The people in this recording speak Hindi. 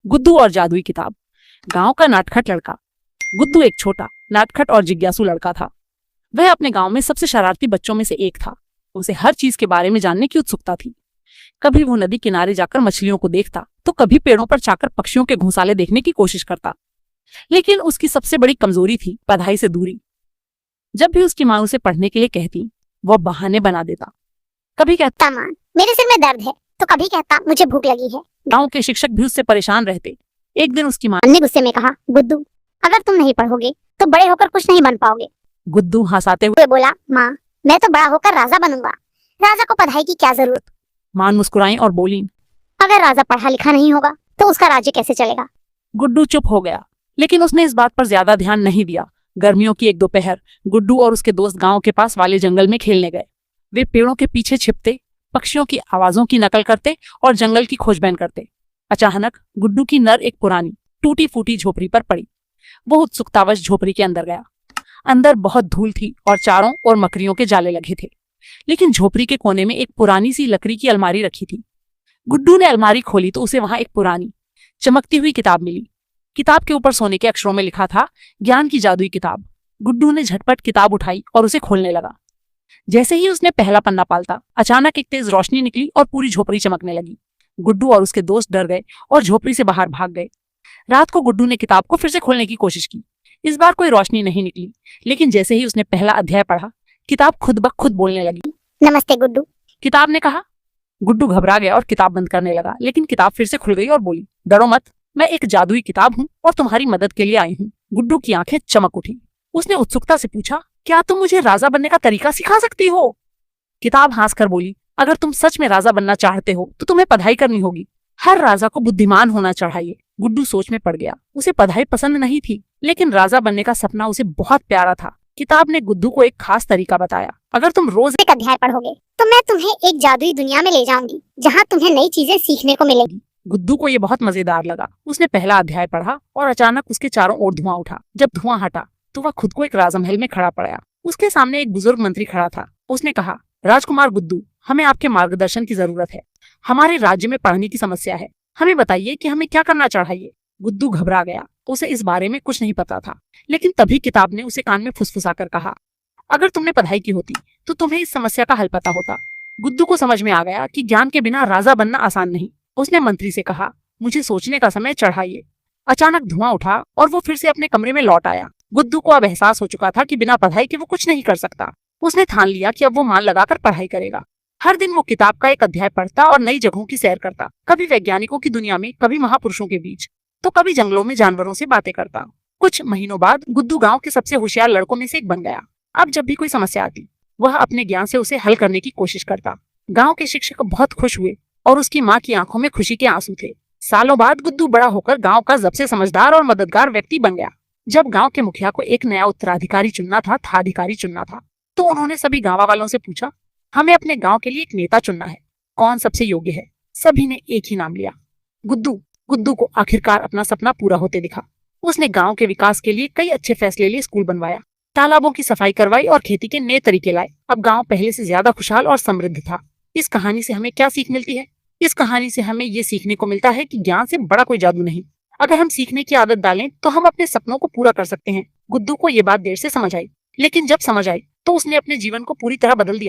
गुड्डू और जादुई किताब। गांव का नटखट लड़का। गुड्डू एक छोटा, नटखट और जिज्ञासु लड़का था। वह अपने गांव में सबसे शरारती बच्चों में से एक था। उसे हर चीज के बारे में जानने की उत्सुकता थी। कभी वो नदी किनारे जाकर मछलियों को देखता, तो कभी पेड़ों पर जाकर पक्षियों के घोंसाले देखने की कोशिश करता। लेकिन उसकी सबसे बड़ी कमजोरी थी पढ़ाई से दूरी। जब भी उसकी माँ उसे पढ़ने के लिए कहती, वह बहाने बना देता। कभी कहता, माँ, मेरे सिर में दर्द है, तो कभी कहता मुझे भूख लगी है। गांव के शिक्षक भी उससे परेशान रहते। एक दिन उसकी माँ ने गुस्से में कहा, गुड्डू, अगर तुम नहीं पढ़ोगे तो बड़े होकर कुछ नहीं बन पाओगे। गुड्डू हंसाते हुए वे बोला, माँ, मैं तो बड़ा होकर राजा बनूंगा। राजा को पढ़ाई की क्या जरूरत। माँ मुस्कुराई और बोली, अगर राजा पढ़ा लिखा नहीं होगा तो उसका राज्य कैसे चलेगा। गुड्डू चुप हो गया, लेकिन उसने इस बात पर ज्यादा ध्यान नहीं दिया। गर्मियों की एक दोपहर गुड्डू और उसके दोस्त गांव के पास वाले जंगल में खेलने गए। वे पेड़ों के पीछे छिपते, पक्षियों की आवाजों की नकल करते और जंगल की खोजबीन करते। अचानक गुड्डू की नजर एक पुरानी टूटी फूटी झोपड़ी पर पड़ी। वो उत्सुकतावश झोपड़ी के अंदर गया। अंदर बहुत धूल थी और चारों ओर मकड़ियों के जाले लगे थे। लेकिन झोपड़ी के कोने में एक पुरानी सी लकड़ी की अलमारी रखी थी। गुड्डू ने अलमारी खोली तो उसे वहां एक पुरानी चमकती हुई किताब मिली। किताब के ऊपर सोने के अक्षरों में लिखा था, ज्ञान की जादुई किताब। गुड्डू ने झटपट किताब उठाई और उसे खोलने लगा। जैसे ही उसने पहला पन्ना पालता, अचानक एक तेज रोशनी निकली और पूरी झोपड़ी चमकने लगी। गुड्डू और उसके दोस्त डर गए और झोपड़ी से बाहर भाग गए। रात को गुड्डू ने किताब को फिर से खोलने की कोशिश की। इस बार कोई रोशनी नहीं निकली, लेकिन जैसे ही उसने पहला अध्याय पढ़ा, किताब खुद ब खुद बोलने लगी। नमस्ते गुड्डू, किताब ने कहा। गुड्डू घबरा गया और किताब बंद करने लगा, लेकिन किताब फिर से खुल गई और बोली, डरो मत, मैं एक जादुई किताब हूँ और तुम्हारी मदद के लिए आई हूँ। गुड्डू की आंखें चमक उठी। उसने उत्सुकता से पूछा, क्या तुम मुझे राजा बनने का तरीका सिखा सकती हो। किताब हंसकर बोली, अगर तुम सच में राजा बनना चाहते हो तो तुम्हें पढ़ाई करनी होगी। हर राजा को बुद्धिमान होना चाहिए। गुड्डू सोच में पड़ गया। उसे पढ़ाई पसंद नहीं थी, लेकिन राजा बनने का सपना उसे बहुत प्यारा था। किताब ने गुड्डू को एक खास तरीका बताया। अगर तुम रोज एक अध्याय पढ़ोगे तो मैं तुम्हें एक जादुई दुनिया में ले जाऊंगी, जहाँ तुम्हें नई चीजें सीखने को मिलेगी। गुड्डू को ये बहुत मजेदार लगा। उसने पहला अध्याय पढ़ा और अचानक उसके चारों ओर धुआं उठा। जब धुआं हटा तो वह खुद को एक राजमहल में खड़ा पाया। उसके सामने एक बुजुर्ग मंत्री खड़ा था। उसने कहा, राजकुमार गुड्डू, हमें आपके मार्गदर्शन की जरूरत है। हमारे राज्य में पढ़ने की समस्या है। हमें बताइए कि हमें क्या करना चाहिए। गुड्डू घबरा गया। उसे इस बारे में कुछ नहीं पता था, लेकिन तभी किताब ने उसे कान में फुसफुसाकर कहा, अगर तुमने पढ़ाई की होती तो तुम्हें इस समस्या का हल पता होता। गुड्डू को समझ में आ गया कि ज्ञान के बिना राजा बनना आसान नहीं। उसने मंत्री से कहा, मुझे सोचने का समय चढ़ाइए। अचानक धुआं उठा और वो फिर से अपने कमरे में लौट आया। गुड्डू को अब एहसास हो चुका था कि बिना पढ़ाई के वो कुछ नहीं कर सकता। उसने ठान लिया कि अब वो मन लगाकर पढ़ाई करेगा। हर दिन वो किताब का एक अध्याय पढ़ता और नई जगहों की सैर करता। कभी वैज्ञानिकों की दुनिया में, कभी महापुरुषों के बीच, तो कभी जंगलों में जानवरों से बातें करता। कुछ महीनों बाद गुड्डू गांव के सबसे होशियार लड़कों में से एक बन गया। अब जब भी कोई समस्या आती, वह अपने ज्ञान से उसे हल करने की कोशिश करता। गांव के शिक्षक बहुत खुश हुए और उसकी माँ की आंखों में खुशी के आंसू थे। सालों बाद गुड्डू बड़ा होकर गांव का सबसे समझदार और मददगार व्यक्ति बन गया। जब गांव के मुखिया को एक नया उत्तराधिकारी चुनना था, तो उन्होंने सभी गांव वालों से पूछा, हमें अपने गांव के लिए एक नेता चुनना है, कौन सबसे योग्य है। सभी ने एक ही नाम लिया, गुड्डू को आखिरकार अपना सपना पूरा होते दिखा। उसने गांव के विकास के लिए कई अच्छे फैसले लिए। स्कूल बनवाया, तालाबों की सफाई करवाई और खेती के नए तरीके लाए। अब गांव पहले से ज्यादा खुशहाल और समृद्ध था। इस कहानी से हमें क्या सीख मिलती है? इस कहानी से हमें ये सीखने को मिलता है कि ज्ञान से बड़ा कोई जादू नहीं। अगर हम सीखने की आदत डालें तो हम अपने सपनों को पूरा कर सकते हैं। गुड्डू को ये बात देर से समझ आई, लेकिन जब समझ आई तो उसने अपने जीवन को पूरी तरह बदल दिया।